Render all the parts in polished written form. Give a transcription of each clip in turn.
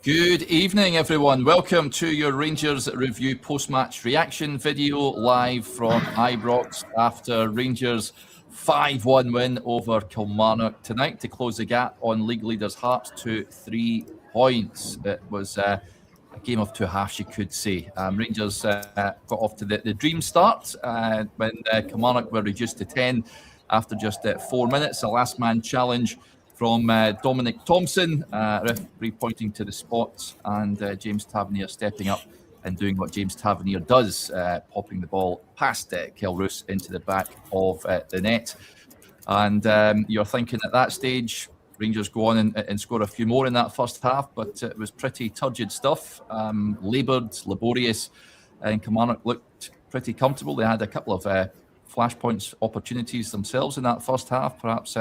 Good evening, everyone. Welcome to your Rangers Review post-match reaction video live from Ibrox after Rangers' 5-1 win over Kilmarnock tonight to close the gap on league leaders Hearts to 3 points. It was a game of two halves, you could say. Rangers got off to the dream start when Kilmarnock were reduced to 10 after just 4 minutes. A last-man challenge from Dominic Thompson, referee pointing to the spot, and James Tavernier stepping up and doing what James Tavernier does, popping the ball past Kel Roos into the back of the net. And you're thinking at that stage, Rangers go on and score a few more in that first half, but it was pretty turgid stuff, laboured, laborious, and Kilmarnock looked pretty comfortable. They had a couple of flashpoints opportunities themselves in that first half. Perhaps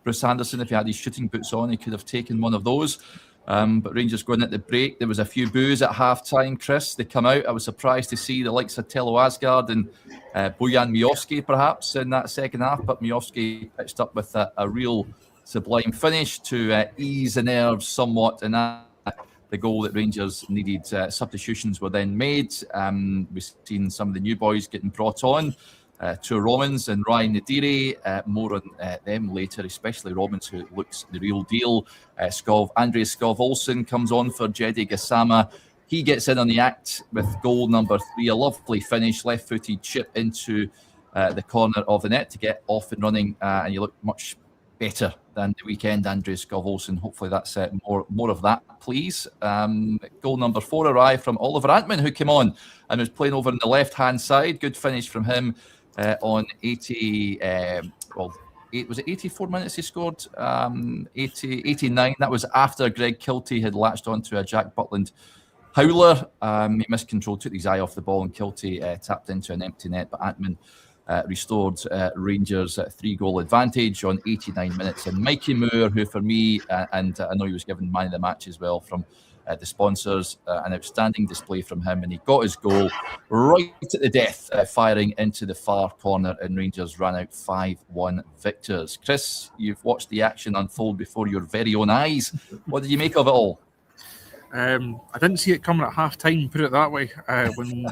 Bruce Anderson, if he had his shooting boots on, he could have taken one of those. But Rangers going at the break, there was a few boos at half-time, Chris. They come out. I was surprised to see the likes of Tello Asgard and Bojan Miovski, perhaps, in that second half. But Miovski pitched up with a real sublime finish to ease the nerves somewhat. And the goal that Rangers needed. Substitutions were then made. We've seen some of the new boys getting brought on. To Romans and Ryan Nadiri, more on them later, especially Romans, who looks the real deal. Andreas Skov-Olsen comes on for Jedi Gassama. He gets in on the act with goal number 3, a lovely finish, left-footed chip into the corner of the net to get off and running, and you look much better than the weekend, Andreas Skov-Olsen. Hopefully that's more of that, please. Goal number 4 arrived from Oliver Antman, who came on and was playing over on the left-hand side. Good finish from him. On 89, minutes he scored? 89. That was after Greg Kiltie had latched onto a Jack Butland howler. He miscontrolled, took his eye off the ball, and Kiltie tapped into an empty net. But Antman restored Rangers' 3-goal advantage on 89 minutes. And Mikey Moore, who for me, and I know he was given man of the match as well from the sponsors, an outstanding display from him, and he got his goal right at the death, firing into the far corner, and Rangers ran out 5-1 victors. Chris, you've watched the action unfold before your very own eyes. What did you make of it all? I didn't see it coming at half time, put it that way. When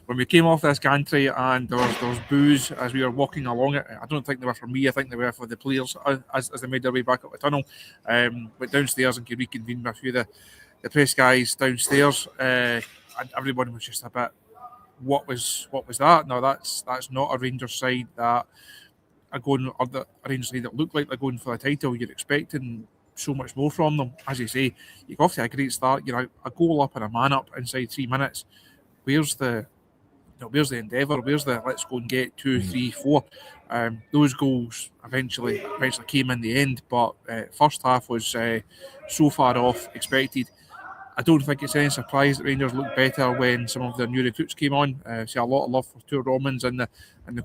we came off this gantry and there was boos as we were walking along it. I don't think they were for me. I think they were for the players as they made their way back up the tunnel. Went downstairs and reconvened with a few of the press guys downstairs. And everyone was just a bit, what was that? No, that's not a Rangers side that are going, or the Rangers side that look like they're going for the title. You're expecting so much more from them. As you say, you go off to a great start. You're a goal up and a man up inside 3 minutes. Where's the endeavour? Where's the let's go and get 2, 3, 4? Those goals eventually came in the end, but first half was so far off expected. I don't think it's any surprise that Rangers looked better when some of their new recruits came on. See a lot of love for two Romans in the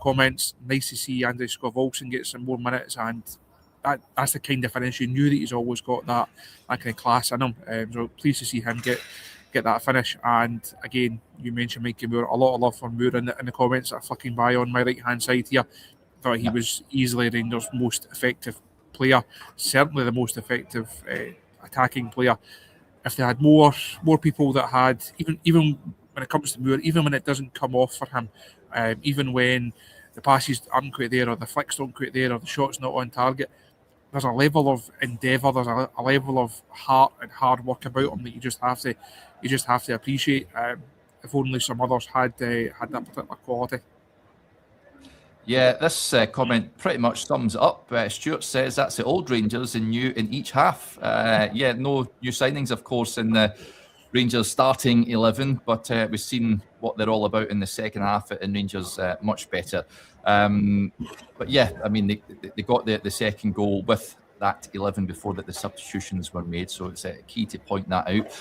comments. Nice to see Andreas Skov-Olsen get some more minutes, and that's the kind of finish. You knew that he's always got that kind of class in him. So pleased to see him get that finish. And again, you mentioned Mikey Moore. A lot of love for Moore in the comments that are flicking by on my right hand side here. Thought he was easily Rangers' most effective player, certainly the most effective attacking player. If they had more people that had, even when it comes to Moore, even when it doesn't come off for him, even when the passes aren't quite there, or the flicks don't quite there, or the shot's not on target, there's a level of endeavour, there's a level of heart and hard work about him that you just have to appreciate. If only some others had that particular quality. Yeah, this comment pretty much sums it up. Stuart says that's the old Rangers and new in each half. No new signings, of course, in the Rangers starting 11, but we've seen what they're all about in the second half, and Rangers much better. But yeah, I mean, they got the second goal with that 11 before that the substitutions were made, so it's key to point that out.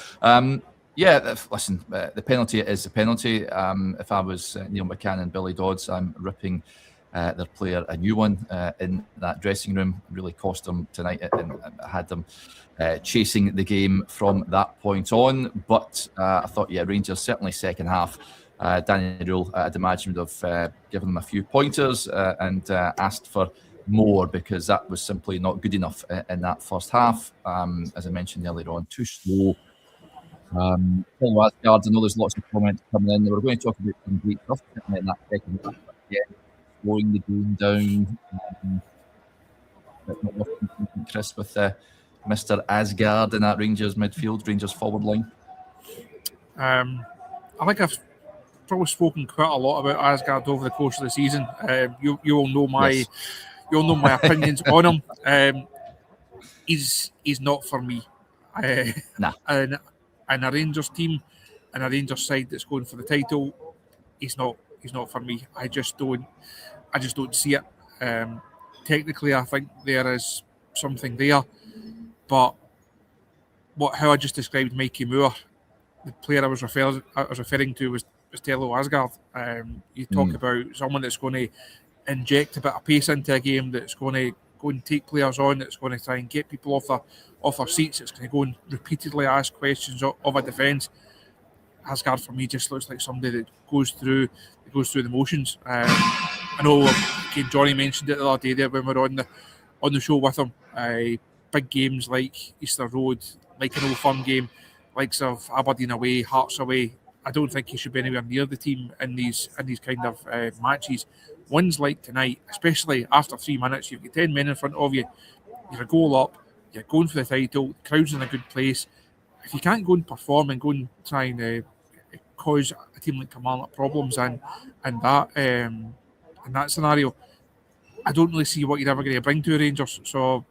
Listen, the penalty is the penalty. If I was Neil McCann and Billy Dodds, I'm ripping their player a new one in that dressing room. Really cost them tonight and had them chasing the game from that point on. But I thought, Rangers certainly second half. Danny Rule, I'd imagine, would have given them a few pointers and asked for more, because that was simply not good enough in that first half. As I mentioned earlier on, too slow. Asgard, I know there's lots of comments coming in. We're going to talk about some great stuff in that second half. Yeah, slowing the game down. But not often, Chris, with Mr. Asgard in that Rangers midfield, Rangers forward line. I think I've probably spoken quite a lot about Asgard over the course of the season. You all know my opinions on him. He's not for me. Nah. And a Rangers team and a Rangers side that's going for the title, he's not for me. I just don't see it. Technically, I think there is something there, but how I just described Mikey Moore, the player I was referring to was Tello Asgard. You talk about someone that's going to inject a bit of pace into a game, that's going to go and take players on, that's going to try and get people off their seats, it's going to go and repeatedly ask questions of a defence. Asgard for me just looks like somebody that goes through the motions. I know Johnny mentioned it the other day there when we were on the show with him. Big games like Easter Road, like an Old Firm game, likes of Aberdeen away, Hearts away. I don't think he should be anywhere near the team in these kind of matches. Wins like tonight, especially after 3 minutes, you've got 10 men in front of you, you're a goal up, you're going for the title, the crowd's in a good place. If you can't go and perform and go and try and cause a team like Kilmarnock problems in that scenario, I don't really see what you're ever going to bring to Rangers. So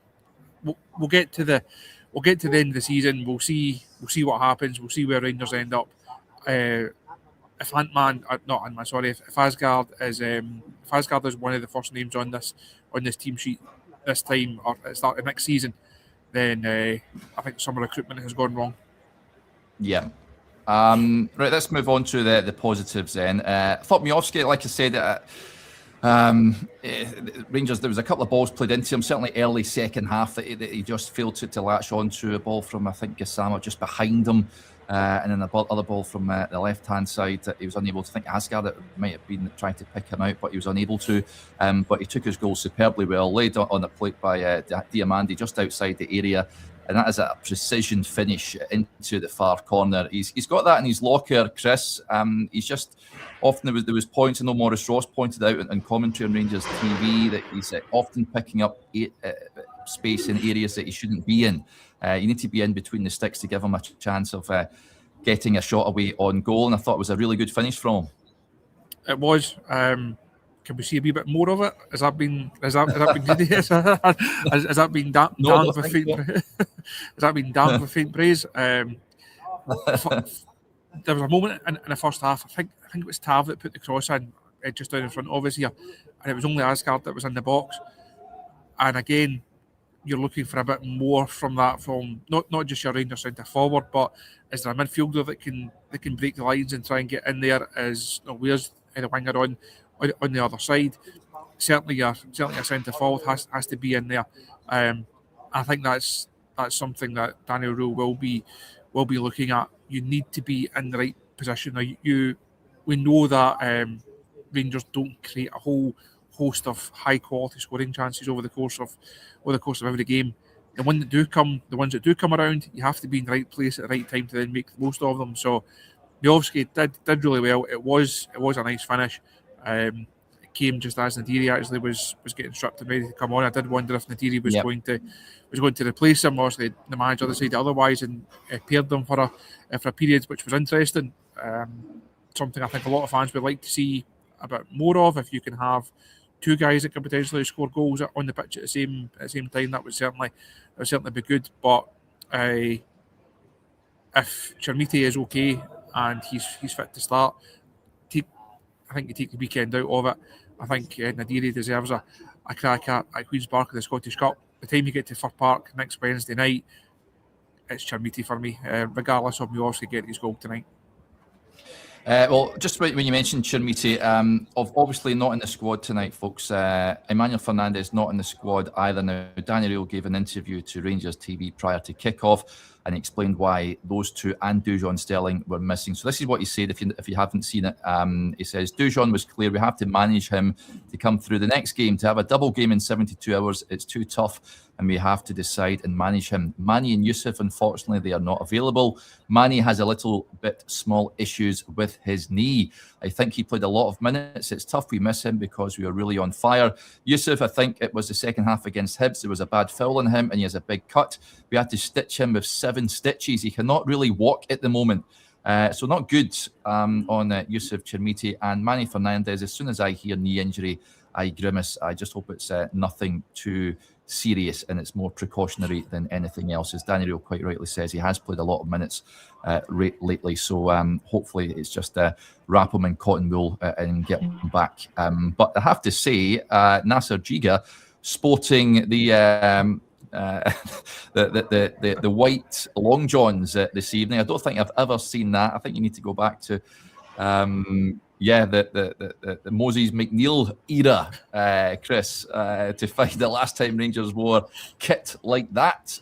we'll get to the end of the season. We'll see what happens. We'll see where Rangers end up. If Asgard is one of the first names on this team sheet this time or at the start of next season, then I think some recruitment has gone wrong. Yeah. Right, let's move on to the positives then. Thought Miovski, like I said, Rangers, there was a couple of balls played into him, certainly early second half, that he just failed to latch on to a ball from, I think, Gassama just behind him. And then the other ball from the left-hand side that he was unable to. I think Asgard might have been trying to pick him out, but he was unable to. But he took his goal superbly well, laid on the plate by Diamandi just outside the area. And that is a precision finish into the far corner. He's got that in his locker, Chris. He's just often there was points. I know Maurice Ross pointed out in commentary on Rangers TV that he's often picking up space in areas that he shouldn't be in. You need to be in between the sticks to give him a chance of getting a shot away on goal. And I thought it was a really good finish from him. It was. Can we see a wee bit more of it? Has that been greedy? Has that been damned with faint? Has that been damned with faint praise? There was a moment in the first half. I think it was Tav that put the cross in just down in front of us here, and it was only Asgard that was in the box. And again, you're looking for a bit more from that, from not just your Rangers centre forward, but is there a midfielder that can break the lines and try and get in there? Where's the winger on the other side? Certainly a centre forward has to be in there. I think that's something that Daniel Rule will be looking at. You need to be in the right position. We know that Rangers don't create a whole host of high quality scoring chances over the course of every game. The ones that do come around, you have to be in the right place at the right time to then make the most of them. So Miovski did really well. It was a nice finish. It came just as Nadiri actually was getting stripped and ready to come on. I did wonder if Nadiri was going to replace him, or the manager decided otherwise and paired them for a period, which was interesting. Something I think a lot of fans would like to see a bit more of. If you can have two guys that can potentially score goals on the pitch at the same time, that would certainly be good. But if Chermiti is okay and he's fit to start, I think you take the weekend out of it. I think Nadiri deserves a crack at Queen's Park in the Scottish Cup. By the time you get to Fir Park next Wednesday night, it's Chermiti for me, regardless of Miovski getting his goal tonight. Well, just when you mentioned Chirmiti, obviously not in the squad tonight, folks. Emmanuel Fernandez not in the squad either. Now, Danny Reel gave an interview to Rangers TV prior to kick-off and explained why those two and Dujon Sterling were missing. So this is what he said, if you haven't seen it. He says, Dujon was clear, we have to manage him to come through the next game. To have a double game in 72 hours, it's too tough, and we have to decide and manage him. Manny and Yusuf, unfortunately, they are not available. Manny has a little bit small issues with his knee. I think he played a lot of minutes. It's tough we miss him because we are really on fire. Yusuf, I think it was the second half against Hibs. There was a bad foul on him and he has a big cut. We had to stitch him with 7 stitches. He cannot really walk at the moment. So not good on Yusuf Chirmiti. And Manny Fernandez, as soon as I hear knee injury, I grimace. I just hope it's nothing too serious and it's more precautionary than anything else. As Daniel quite rightly says, he has played a lot of minutes lately, so hopefully it's just wrap him in cotton wool and get him back. But I have to say, Nasser Giga sporting the white long johns this evening. I don't think I've ever seen that. I think you need to go back to the Moses McNeil era, Chris, to find the last time Rangers wore kit like that.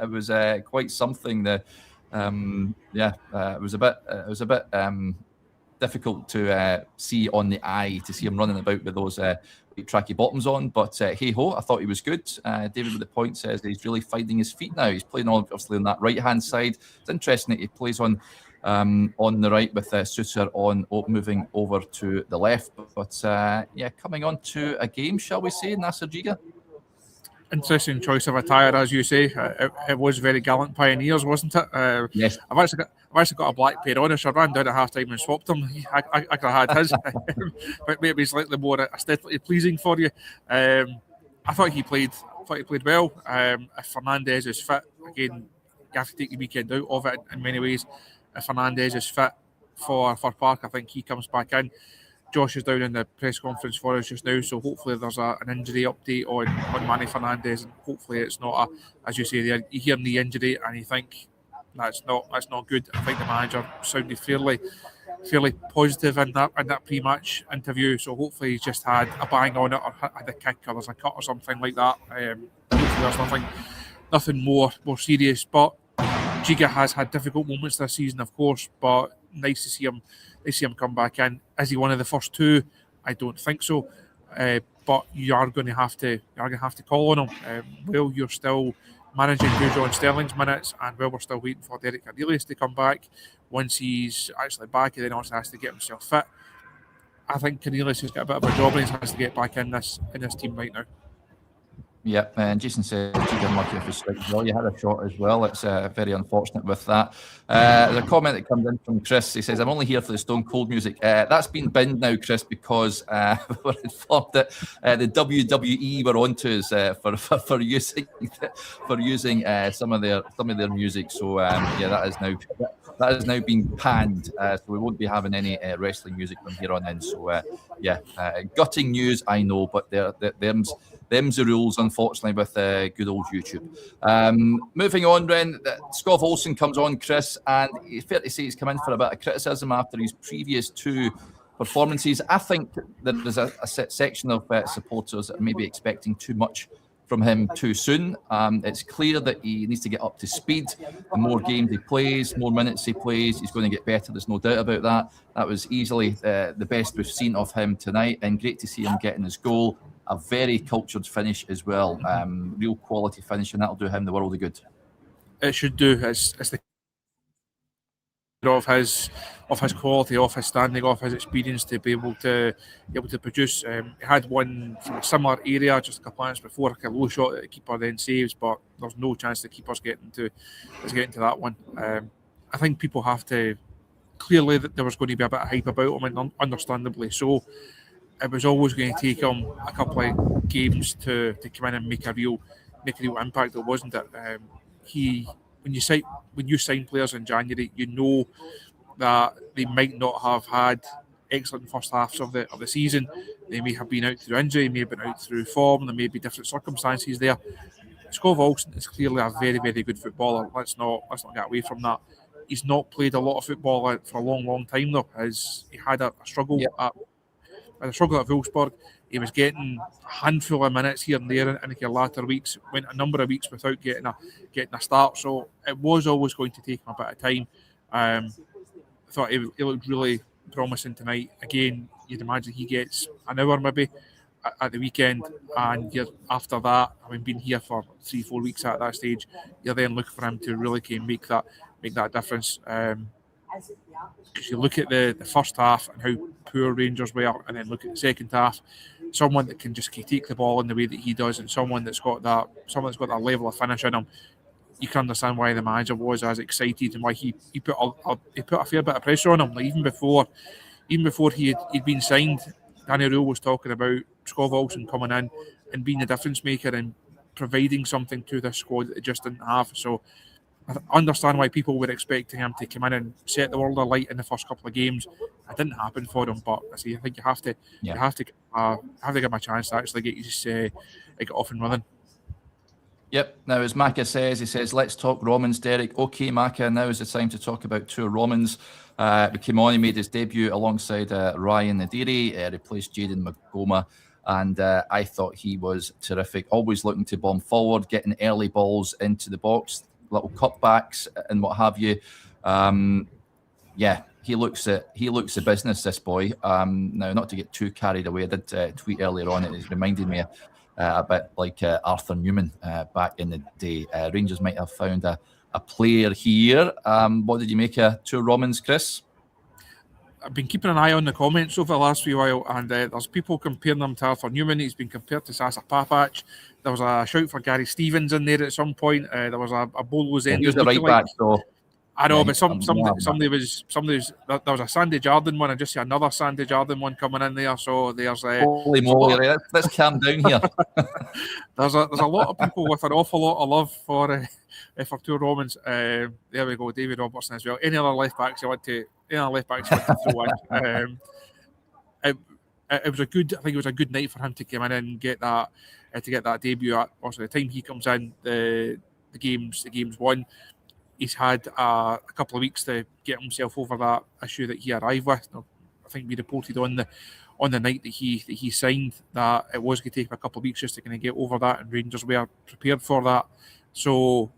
It was quite something. It was a bit difficult to see on the eye, to see him running about with those tracky bottoms on. But hey ho, I thought he was good. David with the point says that he's really finding his feet now. He's playing obviously on that right hand side. It's interesting that he plays on the right with Suter moving over to the left. But coming on to a game, shall we say, Nasser Giga? Interesting choice of attire, as you say. It was very gallant Pioneers, wasn't it? Yes. I've actually got a black pair on, so I ran down at half time and swapped them. I could have had his, but maybe slightly more aesthetically pleasing for you. I thought he played well. If Fernandez is fit, again, you have to take the weekend out of it in many ways. If Fernandez is fit for Park, I think he comes back in. Josh is down in the press conference for us just now, so hopefully there's an injury update on Manny Fernandez, and hopefully it's not as you say there, you hear the injury and you think that's not good. I think the manager sounded fairly positive in that pre-match interview, so hopefully he's just had a bang on it or had a kick or there's a cut or something like that. Hopefully there's nothing more serious, but Giga has had difficult moments this season, of course, but nice to see him come back in. Is he one of the first two? I don't think so. But you are going to have to call on him. While you're still managing Dujon Sterling's minutes, and while we're still waiting for Derek Cornelius to come back, once he's actually back, he then also has to get himself fit. I think Cornelius has got a bit of a job and he has to get back in this team right now. Yeah, and Jason says he's unlucky if he strikes well. You had a shot as well. It's very unfortunate with that. There's a comment that comes in from Chris. He says, I'm only here for the Stone Cold music. That's been binned now, Chris, because we're informed that the WWE were onto us for using some of their music. So that has now been panned. So we won't be having any wrestling music from here on in. So gutting news, I know, but them's the rules, unfortunately, with good old YouTube. Moving on, Ren, Scott Olsen comes on, Chris, and it's fair to say he's come in for a bit of criticism after his previous 2 performances. I think that there's a section of supporters that are maybe expecting too much from him too soon. It's clear that he needs to get up to speed. The more games he plays, more minutes he plays, he's going to get better. There's no doubt about that. That was easily the best we've seen of him tonight, and great to see him getting his goal. A very cultured finish as well. Real quality finish, and that'll do him the world of good. It should do. It's the of his quality, of his standing, of his experience to be able to produce. He had one from a similar area just a couple of minutes before, like a low shot that the keeper then saves, but there's no chance the keeper's getting to that one. I think people have to clearly that there was going to be a bit of hype about him, and understandably so. It was always going to take him a couple of games to come in and make a real impact, though, wasn't it? When you sign players in January, you know that they might not have had excellent first halves of the season. They may have been out through injury, may have been out through form. There may be different circumstances there. Scott Olsen is clearly a very, very good footballer. Let's not get away from that. He's not played a lot of football for a long time though. He had a struggle at Wolfsburg. He was getting a handful of minutes here and there in the latter weeks. Went a number of weeks without getting a start. So it was always going to take him a bit of time. I thought he looked really promising tonight. Again, you'd imagine he gets an hour maybe at the weekend, and after that, having been here for 3-4 weeks at that stage, you're then looking for him to really make that difference. Because you look at the first half and how poor Rangers were, and then look at the second half, someone that can just take the ball in the way that he does, and someone that's got that level of finish in him, you can understand why the manager was as excited and why he put a fair bit of pressure on him. Like even before he'd been signed, Danny Rule was talking about Skov Olsen coming in and being the difference maker and providing something to the squad that they just didn't have. So I understand why people were expecting him to come in and set the world alight in the first couple of games. It didn't happen for him, but I think you have to give him a chance to actually get off and running. Yep. Now, as Maka says, he says, let's talk Romans, Derek. Okay, Maka, now is the time to talk about two Romans. He came on, he made his debut alongside Ryan Nadiri, replaced Jayden Magoma, and I thought he was terrific. Always looking to bomb forward, getting early balls into the box, little cutbacks and what have you. He looks the business, this boy. Now, not to get too carried away, I did tweet earlier on, it reminded me a bit like Arthur Newman back in the day. Rangers might have found a player here. What did you make of two Romans, Chris? I've been keeping an eye on the comments over the last few while, and there's people comparing them to Arthur Newman. He's been compared to Sasa Papac. There was a shout for Gary Stevens in there at some point. There was a Bolo Zen. He was the right back, though. I know, but somebody was there was a Sandy Jardine one. I just see another Sandy Jardine one coming in there. So there's holy moly, let's calm down here. there's a lot of people with an awful lot of love for two Romans. There we go, David Robertson as well. Any other left backs you want to throw in? It was a good night for him to come in and get that debut. Also, the time he comes in, the game's won. He's had a couple of weeks to get himself over that issue that he arrived with. I think we reported on the night that he signed that it was going to take him a couple of weeks just to kind of get over that, and Rangers were prepared for that. So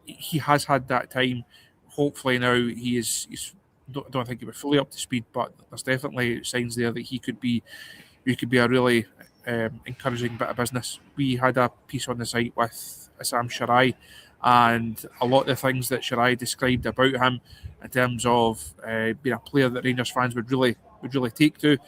he has had that time. Hopefully now he's don't think he was fully up to speed, but there's definitely signs there that he could be a really encouraging bit of business. We had a piece on the site with Sam Shirai, and a lot of the things that Shirai described about him in terms of being a player that Rangers fans would really take to.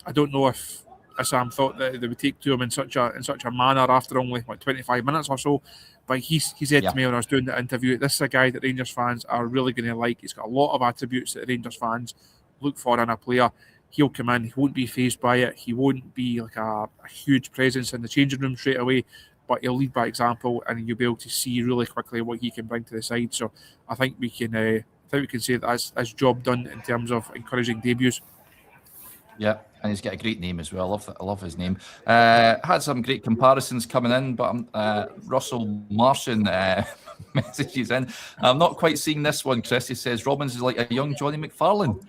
I don't know if Sam thought that they would take to him in such a manner after only 25 minutes or so. But he said to me when I was doing the interview, this is a guy that Rangers fans are really going to like. He's got a lot of attributes that Rangers fans look for in a player. He'll come in, he won't be fazed by it. He won't be like a huge presence in the changing room straight away, but he'll lead by example, and you'll be able to see really quickly what he can bring to the side. So I think we can say that as job done in terms of encouraging debuts. Yeah, and he's got a great name as well. I love his name. Had some great comparisons coming in, but Russell Martian messages in. I'm not quite seeing this one, Chris. He says Robbins is like a young Johnny McFarlane.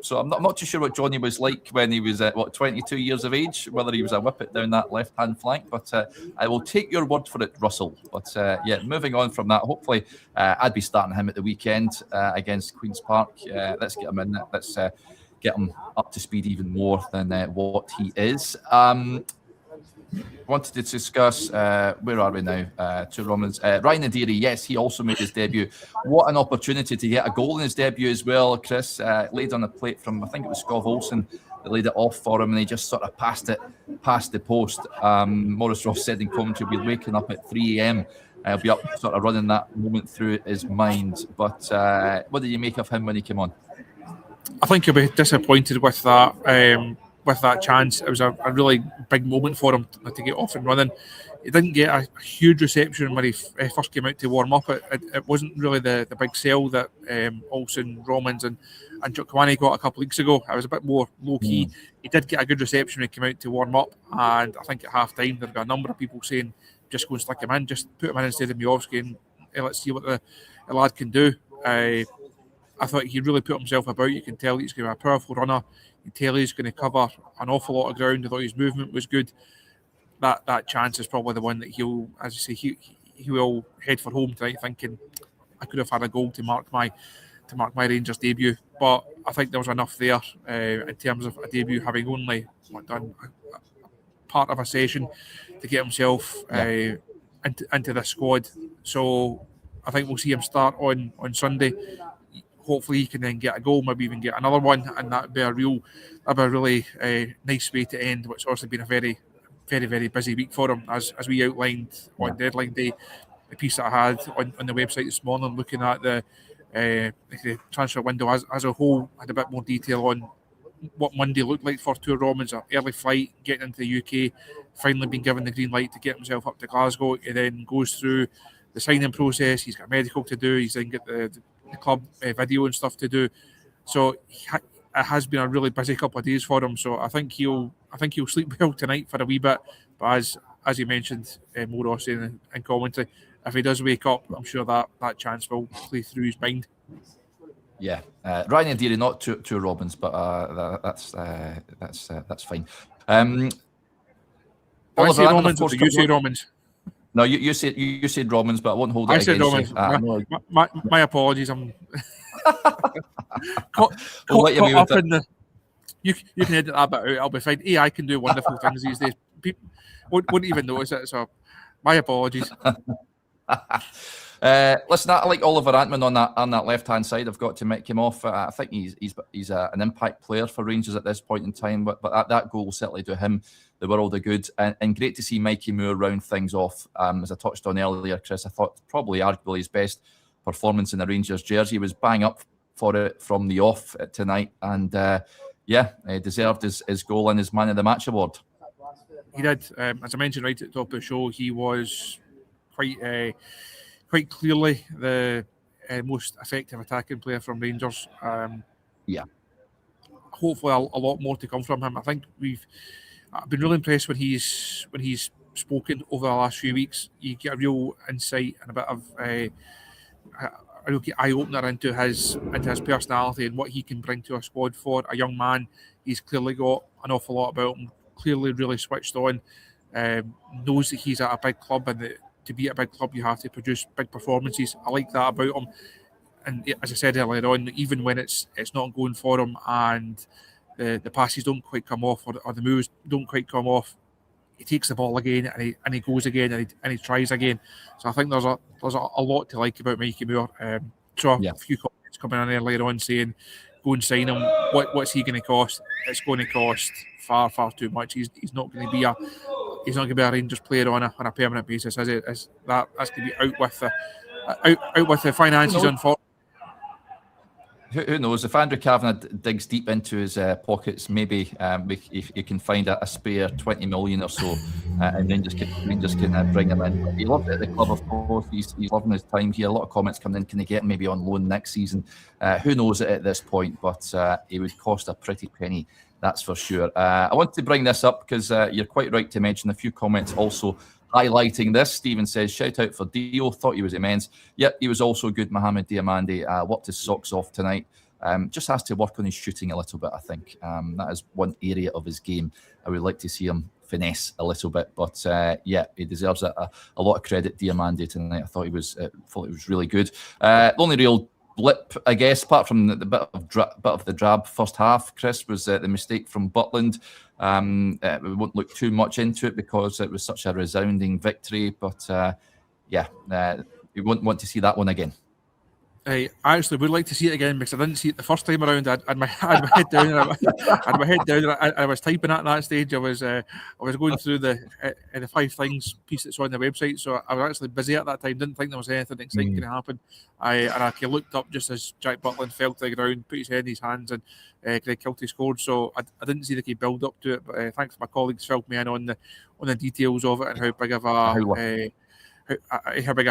So I'm not too sure what Johnny was like when he was 22 years of age, whether he was a whippet down that left-hand flank, but I will take your word for it, Russell. But moving on from that, hopefully I'd be starting him at the weekend against Queen's Park. Let's get him in. Let's get him up to speed even more than what he is. Wanted to discuss, where are we now? Two Romans. Ryan Nadiri, yes, he also made his debut. What an opportunity to get a goal in his debut as well, Chris. Laid on a plate from, I think it was Skov Olsen that laid it off for him, and he just sort of passed it past the post. Maurice Ross said in commentary, he'll be waking up at 3 a.m. He'll be up sort of running that moment through his mind. But what did you make of him when he came on? I think he'll be disappointed with that. With that chance, it was a really big moment for him to get off and running. He didn't get a huge reception when he first came out to warm up. It wasn't really the big sell that Olsen, Romans and Chukwani got a couple of weeks ago. It was a bit more low key. He did get a good reception when he came out to warm up, and I think at half time there were a number of people saying, just go and stick him in, just put him in instead of Miovski, and let's see what the lad can do. I thought he really put himself about. You can tell he's going to be a powerful runner. You can tell he's going to cover an awful lot of ground. I thought his movement was good. That chance is probably the one that he'll, as you say, he will head for home tonight, thinking I could have had a goal to mark my Rangers debut. But I think there was enough there in terms of a debut, having only done a part of a session to get himself into the squad. So I think we'll see him start on Sunday. Hopefully he can then get a goal, maybe even get another one, and that'd be a really nice way to end what's also been a very, very, very busy week for him, as we outlined on deadline day. The piece that I had on the website this morning, looking at the transfer window as a whole, had a bit more detail on what Monday looked like for Tour Romans. An early flight, getting into the UK, finally been given the green light to get himself up to Glasgow. He then goes through the signing process. He's got medical to do. He's then got the club video and stuff to do. So it has been a really busy couple of days for him. So I think he'll sleep well tonight for a wee bit. But as you mentioned, Mo Rossi in commentary, if he does wake up, I'm sure that chance will play through his mind. Yeah, Ryan and Deary, not two Robins, but that's fine. I say Romans, or you say Romans? No, you said Romans, but I won't hold it against you. I said Romans. My apologies. I'm caught up in the. You can edit that bit out. I'll be fine. AI can do wonderful things these days. People wouldn't even notice it. So, my apologies. Listen, I like Oliver Antman on that left hand side. I've got to make him off. I think he's an impact player for Rangers at this point in time. But that goal will certainly do him the world of good. And great to see Mikey Moore round things off. As I touched on earlier, Chris, I thought probably arguably his best performance in the Rangers jersey. He was bang up for it from the off tonight, and he deserved his goal and his man of the match award. He did. As I mentioned right at the top of the show, he was quite clearly the most effective attacking player from Rangers. Hopefully a lot more to come from him. I think I've been really impressed when he's spoken over the last few weeks. You get a real insight and a bit of a real eye opener into his personality and what he can bring to a squad for a young man. He's clearly got an awful lot about him. Clearly, really switched on. Knows that he's at a big club, and that to be at a big club, you have to produce big performances. I like that about him. And as I said earlier on, even when it's not going for him and the passes don't quite come off or the moves don't quite come off, he takes the ball again and he goes again and he tries again. So I think there's a lot to like about Mikey Moore. A few comments coming in earlier on saying, go and sign him. What's he going to cost? It's going to cost far, far too much. He's not going to be a Rangers player on a permanent basis, is it? That's going to be out with the finances, unfortunately. Who knows? If Andrew Kavanagh digs deep into his pockets, maybe if you can find a spare 20 million or so, and Rangers can bring him in. He loved it at the club, of course. He's loving his time here. A lot of comments coming in. Can they get him maybe on loan next season? Who knows at this point? But he would cost a pretty penny, that's for sure. I want to bring this up because you're quite right to mention a few comments also highlighting this. Stephen says, shout out for Dio, thought he was immense. Yep, he was also good. Mohamed Diamandi worked his socks off tonight. Just has to work on his shooting a little bit, I think. That is one area of his game I would like to see him finesse a little bit. But he deserves a lot of credit, Diamandi, tonight. I thought he was really good. The only real blip, I guess, apart from the bit of the drab first half, Chris, was the mistake from Butland. We won't look too much into it because it was such a resounding victory, but we wouldn't want to see that one again. I actually would like to see it again because I didn't see it the first time around. I had my head down, and I was typing at that stage. I was going through the 5 things piece that's on the website, so I was actually busy at that time. Didn't think there was anything exciting going to happen. I looked up just as Jack Butland fell to the ground, put his head in his hands, and Greg Kiltie scored. So I didn't see the key build up to it, but thanks to my colleagues filled me in on the details of it and how big of a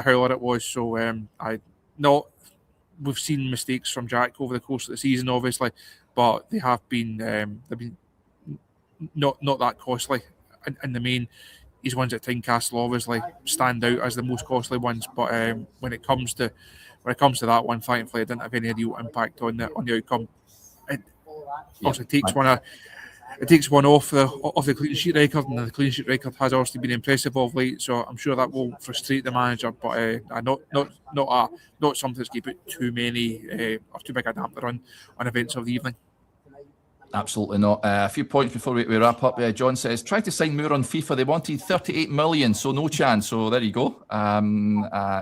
howler it was. So we've seen mistakes from Jack over the course of the season, obviously, but they have been they've been not that costly in the main. His ones at Tynecastle obviously stand out as the most costly ones, but when it comes to when it comes to that one, thankfully, it didn't have any real impact on the outcome. It also takes one off the clean sheet record, and the clean sheet record has obviously been impressive of late. So I'm sure that will frustrate the manager, but not something that's going to put too many or too big a damper on events of the evening. Absolutely not. A few points before we wrap up. John says, try to sign Moore on FIFA. They wanted 38 million, so no chance. So there you go.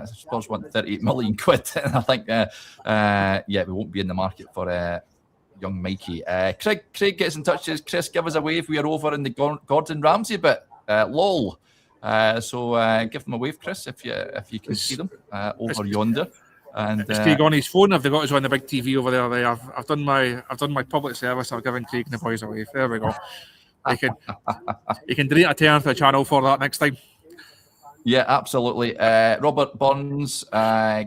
Spurs want 38 million quid. And I think, we won't be in the market for young Mikey. Craig gets in touch, says, Chris, give us a wave. We are over in the Gordon Ramsay bit. Lol. So give them a wave, Chris, if you can see them over yonder. And is Craig on his phone? Have they got us on the big TV over there? I've done my public service. I've given Craig and the boys a wave. There we go. You can donate a tenner to the channel for that next time. Yeah, absolutely. Robert Burns,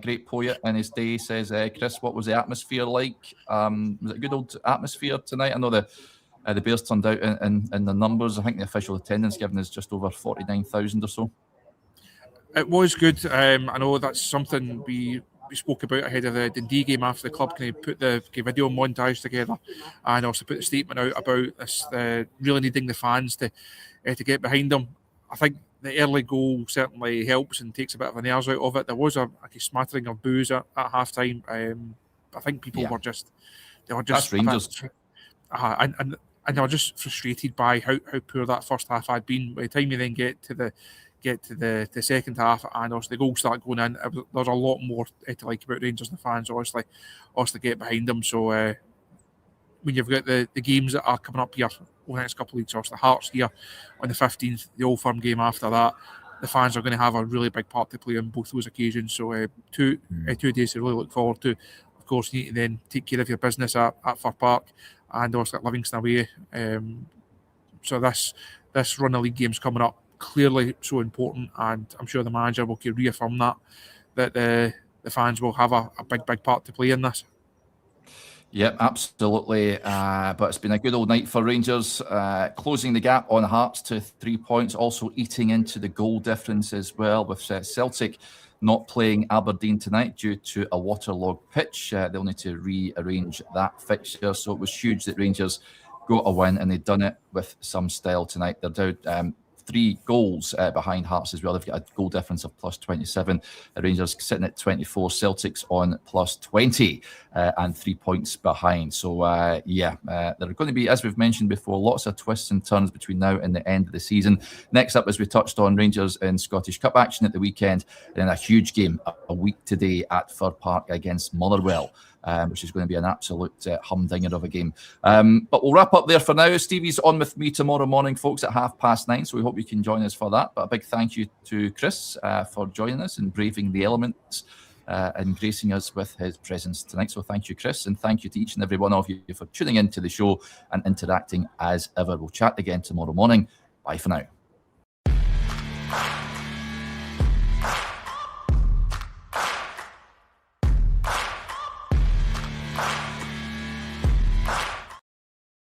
great poet in his day, says, Chris, what was the atmosphere like? Was it a good old atmosphere tonight? I know the Bears turned out in the numbers. I think the official attendance given is just over 49,000 or so. It was good. I know that's something we spoke about ahead of the Dundee game after the club kind of put the video montage together, and also put a statement out about this really needing the fans to get behind them. I think the early goal certainly helps and takes a bit of the nerves out of it. There was a smattering of boos at half time. I think people were just That's Rangers. And they were just frustrated by how poor that first half had been. By the time you then get to the second half, and also the goals start going in, there's a lot more to like about Rangers and the fans, obviously get behind them. So when you've got the games that are coming up here over the next couple of weeks, obviously Hearts here on the 15th, the Old Firm game after that, the fans are going to have a really big part to play on both those occasions. So two days to really look forward to. Of course, you need to then take care of your business at Fir Park and also at Livingston away. So this run of league games coming up, clearly so important, and I'm sure the manager will reaffirm that the fans will have a big part to play in this. Yep, absolutely. But it's been a good old night for Rangers, closing the gap on Hearts to 3 points, also eating into the goal difference as well, with Celtic not playing Aberdeen tonight due to a waterlogged pitch. They'll need to rearrange that fixture, so it was huge that Rangers got a win, and they've done it with some style tonight. They're down 3 goals behind Hearts as well. They've got a goal difference of plus 27. The Rangers sitting at 24. Celtic's on plus 20 and 3 points behind. So, there are going to be, as we've mentioned before, lots of twists and turns between now and the end of the season. Next up, as we touched on, Rangers in Scottish Cup action at the weekend, and then a huge game a week today at Fir Park against Motherwell. Which is going to be an absolute humdinger of a game. But we'll wrap up there for now. Stevie's on with me tomorrow morning, folks, at 9:30, so we hope you can join us for that. But a big thank you to Chris for joining us and braving the elements and gracing us with his presence tonight. So thank you, Chris, and thank you to each and every one of you for tuning into the show and interacting as ever. We'll chat again tomorrow morning. Bye for now.